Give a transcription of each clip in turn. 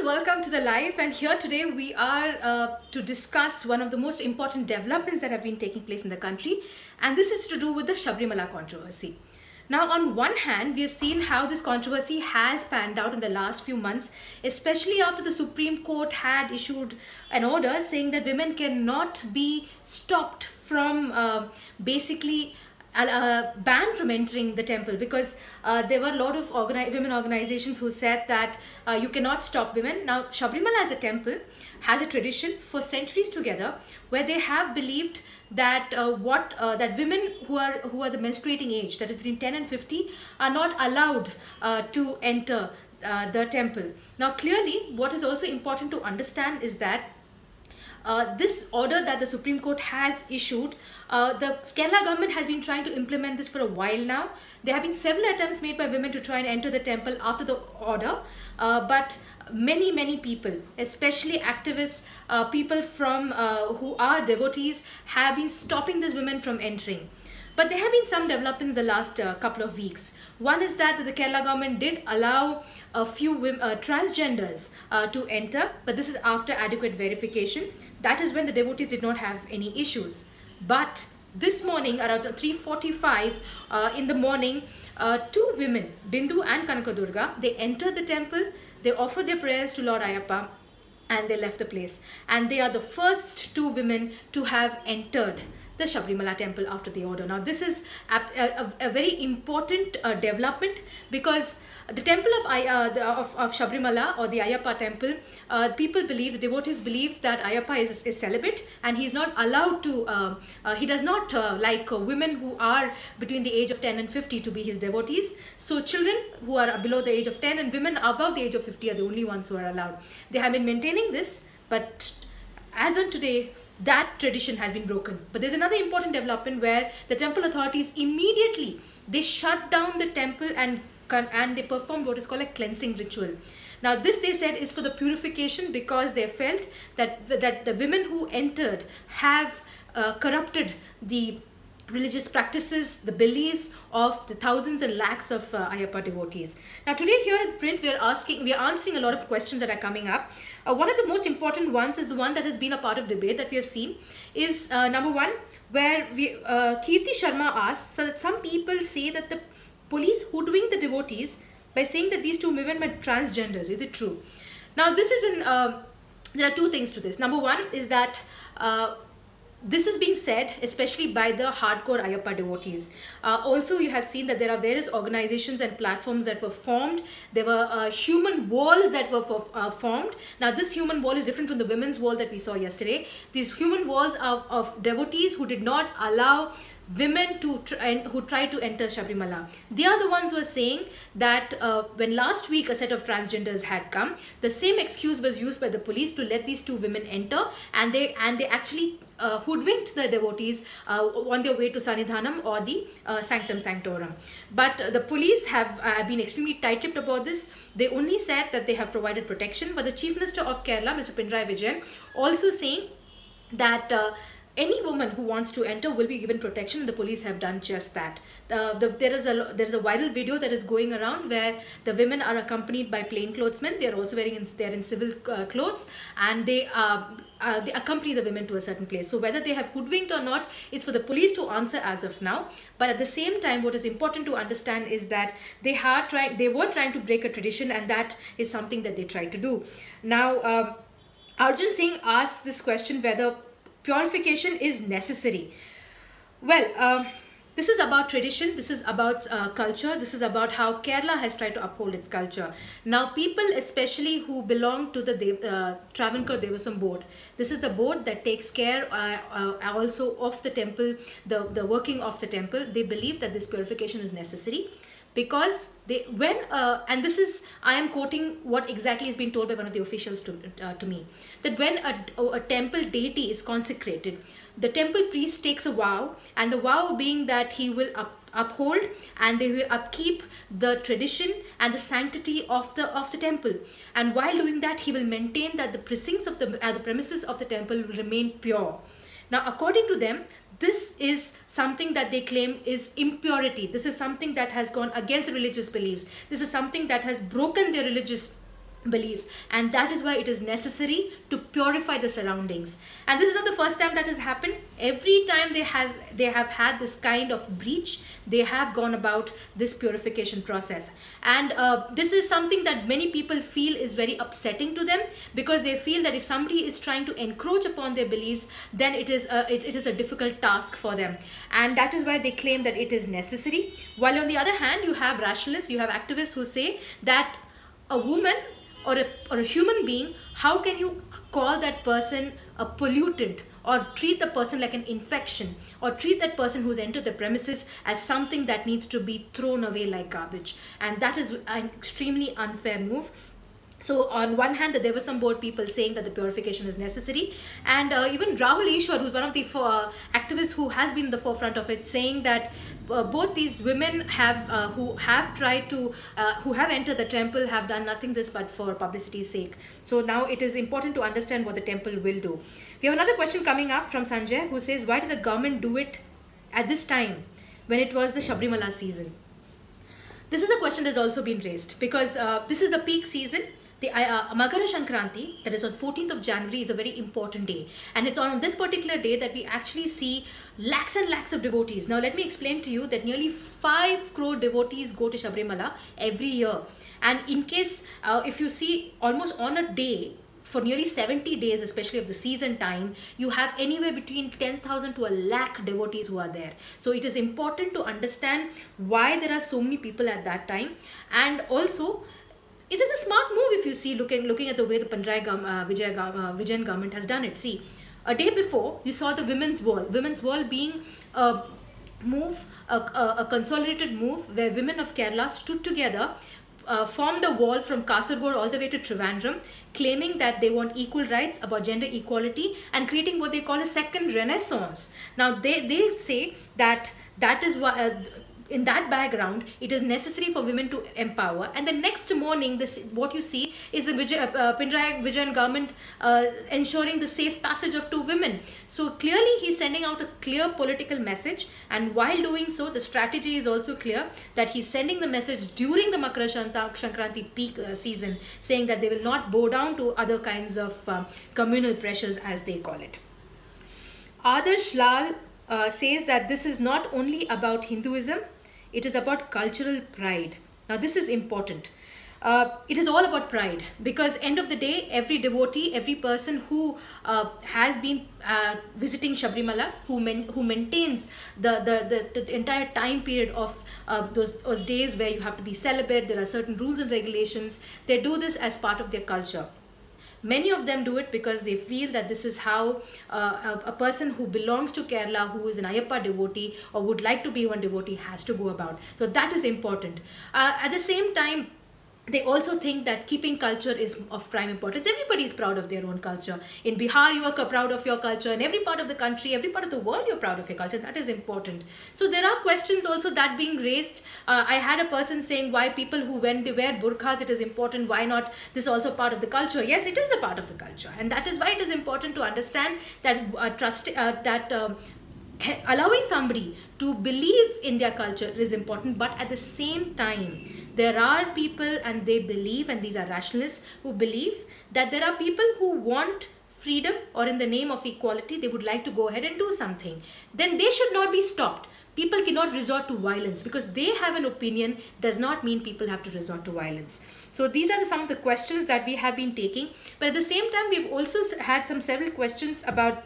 welcome to the live, and here today we are to discuss one of the most important developments that have been taking place in the country, and this is to do with the Sabarimala controversy. Now, on one hand, we have seen how this controversy has panned out in the last few months, especially after the Supreme Court had issued an order saying that women cannot be stopped from basically banned from entering the temple, because there were a lot of women organizations who said that you cannot stop women. Now, Sabarimala as a temple has a tradition for centuries together where they have believed that that women who are the menstruating age, that is between 10 and 50, are not allowed to enter the temple. Now, clearly, what is also important to understand is that this order that the Supreme Court has issued, the Kerala government has been trying to implement this for a while now. There have been several attempts made by women to try and enter the temple after the order, but many people, especially activists, people from who are devotees, have been stopping these women from entering. But there have been some developments in the last couple of weeks. One is that the Kerala government did allow a few transgenders to enter, but this is after adequate verification. That is when the devotees did not have any issues. But this morning, around 3:45 in the morning, two women, Bindu and Kanakadurga, they entered the temple, they offered their prayers to Lord Ayyappa, and they left the place. And they are the first two women to have entered the Sabarimala temple after the order. Now, this is a very important development, because the temple of Sabarimala, or the Ayyappa temple, people believe, the devotees believe that Ayyappa is celibate, and he's not allowed to, he does not like women who are between the age of 10 and 50 to be his devotees. So children who are below the age of 10 and women above the age of 50 are the only ones who are allowed. They have been maintaining this, but as on today, that tradition has been broken. But there's another important development where the temple authorities immediately, they shut down the temple and they performed what is called a cleansing ritual. Now, this, they said, is for the purification, because they felt that the women who entered have corrupted the religious practices, the beliefs of the thousands and lakhs of Ayyappa devotees. Now, today here in print, we are answering a lot of questions that are coming up. One of the most important ones is the one that has been a part of debate that we have seen, is number one, where Kirti Sharma asks that some people say that the police hoodwinked the devotees by saying that these two women were transgenders. Is it true? Now, this is there are two things to this. Number one is that this is being said especially by the hardcore Ayyappa devotees. Also, you have seen that there are various organizations and platforms that were formed. There were human walls that were formed. Now, this human wall is different from the women's wall that we saw yesterday. These human walls are of devotees who did not allow women who tried to enter Sabarimala. They are the ones who are saying that when last week a set of transgenders had come, the same excuse was used by the police to let these two women enter, and they actually hoodwinked the devotees on their way to Sannidhanam, or the sanctum sanctorum. But the police have been extremely tight-lipped about this. They only said that they have provided protection. But the Chief Minister of Kerala, Mr. Pinarayi Vijayan, also saying that any woman who wants to enter will be given protection, and the police have done just that. There is a viral video that is going around where the women are accompanied by plainclothesmen. They are also they're in civil clothes, and they accompany the women to a certain place. So whether they have hoodwinked or not, it's for the police to answer as of now. But at the same time, what is important to understand is that they were trying to break a tradition, and that is something that they tried to do. Now, Arjun Singh asks this question, whether purification is necessary. Well, this is about tradition, this is about culture, this is about how Kerala has tried to uphold its culture. Now, people especially who belong to the Travancore Devasam board, this is the board that takes care also of the temple, the working of the temple. They believe that this purification is necessary, because and this is, I am quoting what exactly has been told by one of the officials to me, that when a temple deity is consecrated, the temple priest takes a vow, and the vow being that he will uphold and they will upkeep the tradition and the sanctity of the temple, and while doing that, he will maintain that the precincts of the premises of the temple will remain pure. Now, according to them, this is something that they claim is impurity. This is something that has gone against religious beliefs. This is something that has broken their religious beliefs, and that is why it is necessary to purify the surroundings. And this is not the first time that has happened. Every time they have had this kind of breach, they have gone about this purification process. And this is something that many people feel is very upsetting to them, because they feel that if somebody is trying to encroach upon their beliefs, then it is a difficult task for them, and that is why they claim that it is necessary. While on the other hand, you have rationalists, you have activists who say that a woman or a human being, how can you call that person a pollutant, or treat the person like an infection, or treat that person who's entered the premises as something that needs to be thrown away like garbage? And that is an extremely unfair move. So on one hand, there were some board people saying that the purification is necessary, and even Rahul Ishwar, who's one of the activists who has been in the forefront of it, saying that both these women who have entered the temple have done nothing this but for publicity's sake. So now it is important to understand what the temple will do. We have another question coming up from Sanjay, who says, why did the government do it at this time when it was the Sabarimala season? This is a question that's also been raised, because this is the peak season. The Makara Sankranti, that is on 14th of January, is a very important day, and it's on this particular day that we actually see lakhs and lakhs of devotees. Now let me explain to you that nearly 5 crore devotees go to Sabarimala every year, and in case if you see, almost on a day for nearly 70 days, especially of the season time, you have anywhere between 10,000 to a lakh devotees who are there. So it is important to understand why there are so many people at that time. And also, it is a smart move if you see, looking at the way the Vijayan government has done it. See, a day before, you saw the women's wall being a consolidated move where women of Kerala stood together, formed a wall from Kasaragod all the way to Trivandrum, claiming that they want equal rights, about gender equality, and creating what they call a second renaissance. Now they say that is why, in that background, it is necessary for women to empower. And the next morning, what you see is the Pinarayi Vijayan government ensuring the safe passage of 2 women. So clearly he's sending out a clear political message, and while doing so, the strategy is also clear, that he's sending the message during the Makara Sankranti peak season, saying that they will not bow down to other kinds of communal pressures, as they call it. Adarsh Lal says that this is not only about Hinduism, it is about cultural pride. Now this is important. It is all about pride, because end of the day, every devotee, every person who has been visiting Sabarimala, who maintains the entire time period of those days where you have to be celibate, there are certain rules and regulations, they do this as part of their culture. Many of them do it because they feel that this is how a person who belongs to Kerala, who is an Ayyappa devotee or would like to be one devotee, has to go about. So that is important. At the same time, they also think that keeping culture is of prime importance. Everybody is proud of their own culture. In Bihar, you are proud of your culture. In every part of the country, every part of the world, you're proud of your culture. That is important. So there are questions also that being raised. I had a person saying why people who, when they wear burqas, it is important. Why not this also part of the culture? Yes, it is a part of the culture. And that is why it is important to understand that allowing somebody to believe in their culture is important, but at the same time, there are people, and they believe, and these are rationalists, who believe that there are people who want freedom, or in the name of equality, they would like to go ahead and do something. Then they should not be stopped. People cannot resort to violence. Because they have an opinion does not mean people have to resort to violence. So these are some of the questions that we have been taking. But at the same time, we've also had several questions about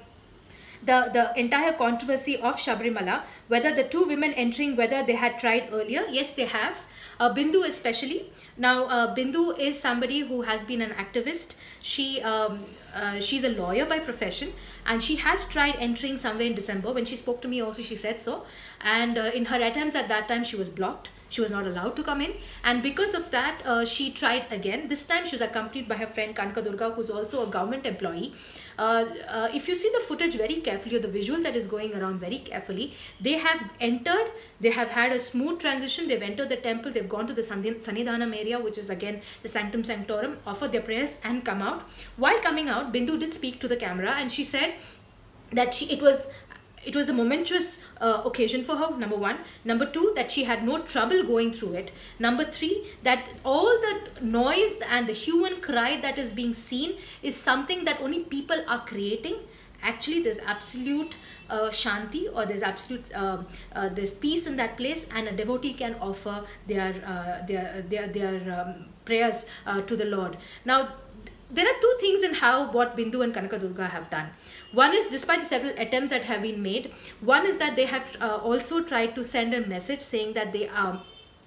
the entire controversy of Sabarimala, whether the 2 women entering, whether they had tried earlier. Yes, they have. Bindu especially. Now, Bindu is somebody who has been an activist. She's a lawyer by profession, and she has tried entering somewhere in December. When she spoke to me also, she said so. And in her attempts at that time, she was blocked. She was not allowed to come in, and because of that, she tried again. This time she was accompanied by her friend Kanakadurga, who's also a government employee. If you see the footage very carefully, or the visual that is going around very carefully, they have entered, they have had a smooth transition, they've entered the temple, they've gone to the Sannidhanam area, which is again the sanctum sanctorum, offered their prayers and come out. While coming out, Bindu did speak to the camera, and she said that it was it was a momentous occasion for her, number one. Number two, that she had no trouble going through it. Number three, that all the noise and the hue and cry that is being seen is something that only people are creating. Actually, there's absolute shanti, or there's absolute there's peace in that place, and a devotee can offer their prayers to the Lord. Now, there are two things in what Bindu and Kanakadurga have done. One is, despite the several attempts that have been made, one is that they have also tried to send a message saying that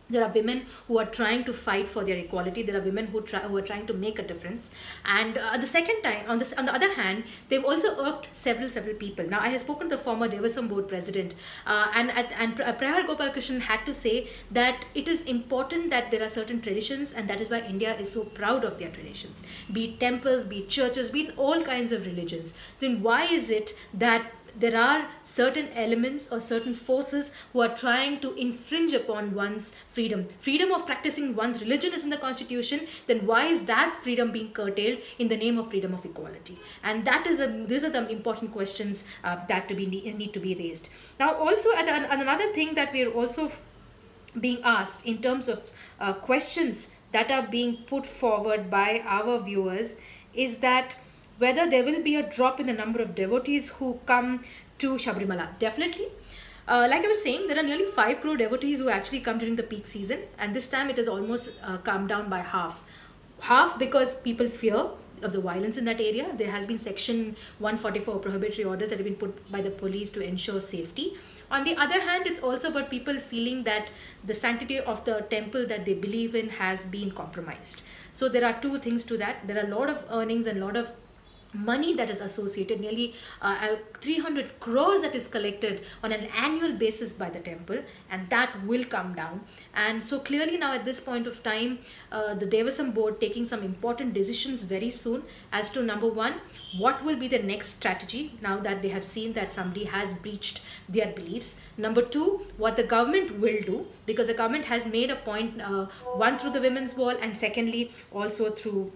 there are women who are trying to fight for their equality. There are women who are trying to make a difference. And at the second time, on the other hand, they've also irked several people. Now, I have spoken to the former Devasam board president, and Prahar Gopalakrishnan had to say that it is important that there are certain traditions, and that is why India is so proud of their traditions. Be it temples, be it churches, be it all kinds of religions. Then why is it that there are certain elements or certain forces who are trying to infringe upon one's freedom? Freedom of practicing one's religion is in the constitution. Then why is that freedom being curtailed in the name of freedom of equality? And these are the important questions that need to be raised. Now, also another thing that we are also being asked in terms of questions that are being put forward by our viewers is that whether there will be a drop in the number of devotees who come to Sabarimala. Definitely. Like I was saying, there are nearly 5 crore devotees who actually come during the peak season, and this time it has almost come down by half. Half because people fear of the violence in that area. There has been section 144 prohibitory orders that have been put by the police to ensure safety. On the other hand, it's also about people feeling that the sanctity of the temple that they believe in has been compromised. So there are two things to that. There are a lot of earnings and a lot of money that is associated, nearly 300 crores that is collected on an annual basis by the temple, and that will come down. And so clearly now at this point of time, the Devasam board taking some important decisions very soon as to, number one, what will be the next strategy now that they have seen that somebody has breached their beliefs. Number two, what the government will do, because the government has made a point, one through the women's wall, and secondly also through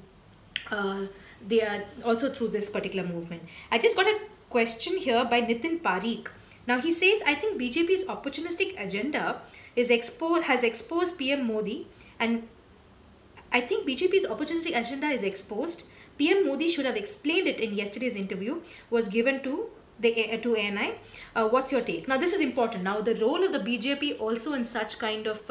through this particular movement. I just got a question here by Nitin Parikh. Now he says, I think BJP's opportunistic agenda has exposed PM Modi, and I think BJP's opportunistic agenda is exposed. PM Modi should have explained it in yesterday's interview was given to ANI. What's your take? Now this is important. Now the role of the BJP also in such kind of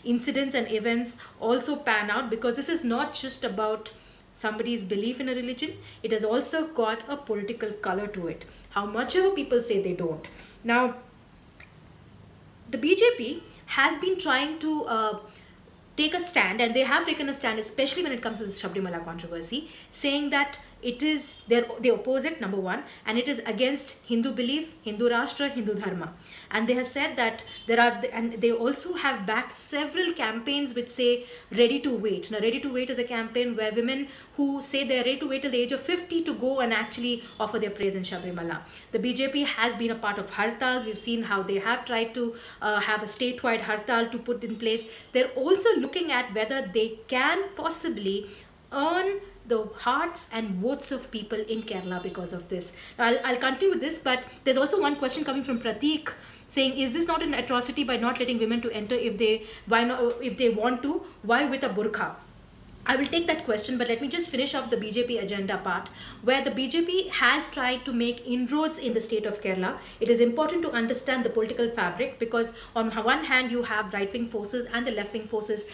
incidents and events also pan out, because this is not just about somebody's belief in a religion. It has also got a political color to it, how much ever people say they don't. Now the BJP has been trying to take a stand, and they have taken a stand, especially when it comes to the Sabarimala controversy, saying that it is they oppose it, number one, and it is against Hindu belief, Hindu Rashtra, Hindu Dharma. And they have said that and they also have backed several campaigns which say ready to wait. Now ready to wait is a campaign where women who say they're ready to wait till the age of 50 to go and actually offer their praise in Sabarimala. The BJP has been a part of hartals. We've seen how they have tried to have a statewide hartal to put in place. They're also looking at whether they can possibly earn the hearts and votes of people in Kerala because of this. I'll continue with this, but there's also one question coming from Pratik saying, is this not an atrocity by not letting women to enter if they want to? Why with a burqa? I will take that question, but let me just finish off the BJP agenda part, where the BJP has tried to make inroads in the state of Kerala. It is important to understand the political fabric, because on one hand you have right-wing forces and the left-wing forces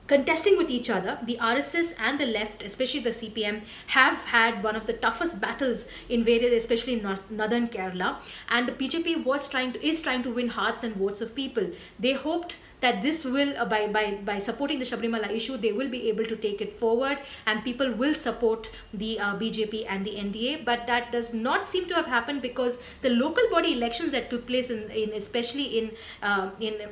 contesting with each other. The RSS and the left, especially the CPM, have had one of the toughest battles in various, especially in northern Kerala, and the BJP is trying to win hearts and votes of people. They hoped that this will, by supporting the Sabarimala issue, they will be able to take it forward and people will support the BJP and the NDA. But that does not seem to have happened, because the local body elections that took place especially in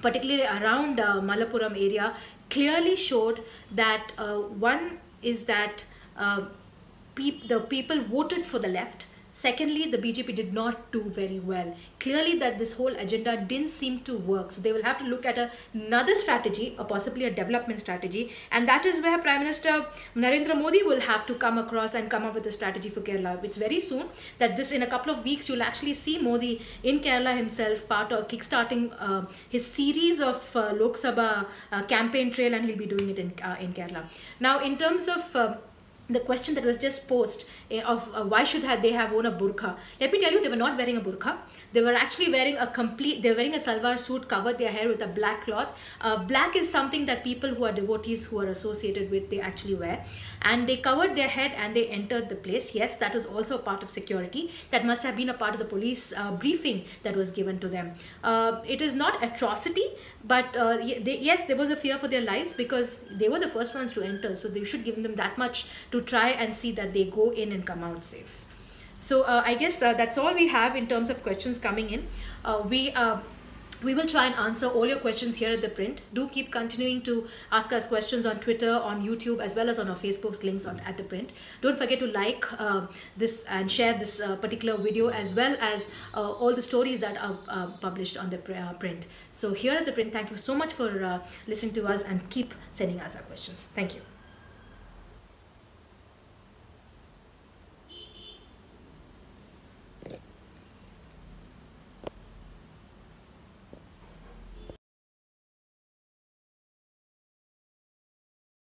particularly around Malappuram area, clearly showed that one is that the people voted for the left. Secondly, the BJP did not do very well. Clearly that this whole agenda didn't seem to work. So they will have to look at another strategy, or possibly a development strategy. And that is where Prime Minister Narendra Modi will have to come across and come up with a strategy for Kerala. It's very soon that this, in a couple of weeks, you'll actually see Modi in Kerala himself, part of kickstarting his series of Lok Sabha campaign trail, and he'll be doing it in Kerala. Now, in terms of the question that was just posed of why should they have worn a burqa. Let me tell you, they were not wearing a burqa. They were actually wearing they were wearing a salwar suit, covered their hair with a black cloth. Black is something that people who are devotees, who are associated with, they actually wear. And they covered their head and they entered the place. Yes, that was also a part of security. That must have been a part of the police briefing that was given to them. It is not atrocity, but yes, there was a fear for their lives, because they were the first ones to enter. So they should give them that much to try and see that they go in and come out safe. So I guess that's all we have in terms of questions coming in. We will try and answer all your questions here at the print. Do keep continuing to ask us questions on Twitter, on YouTube, as well as on our Facebook links at the print. Don't forget to like this and share this particular video, as well as all the stories that are published on the print. So here at the print, thank you so much for listening to us, and keep sending us our questions. Thank you.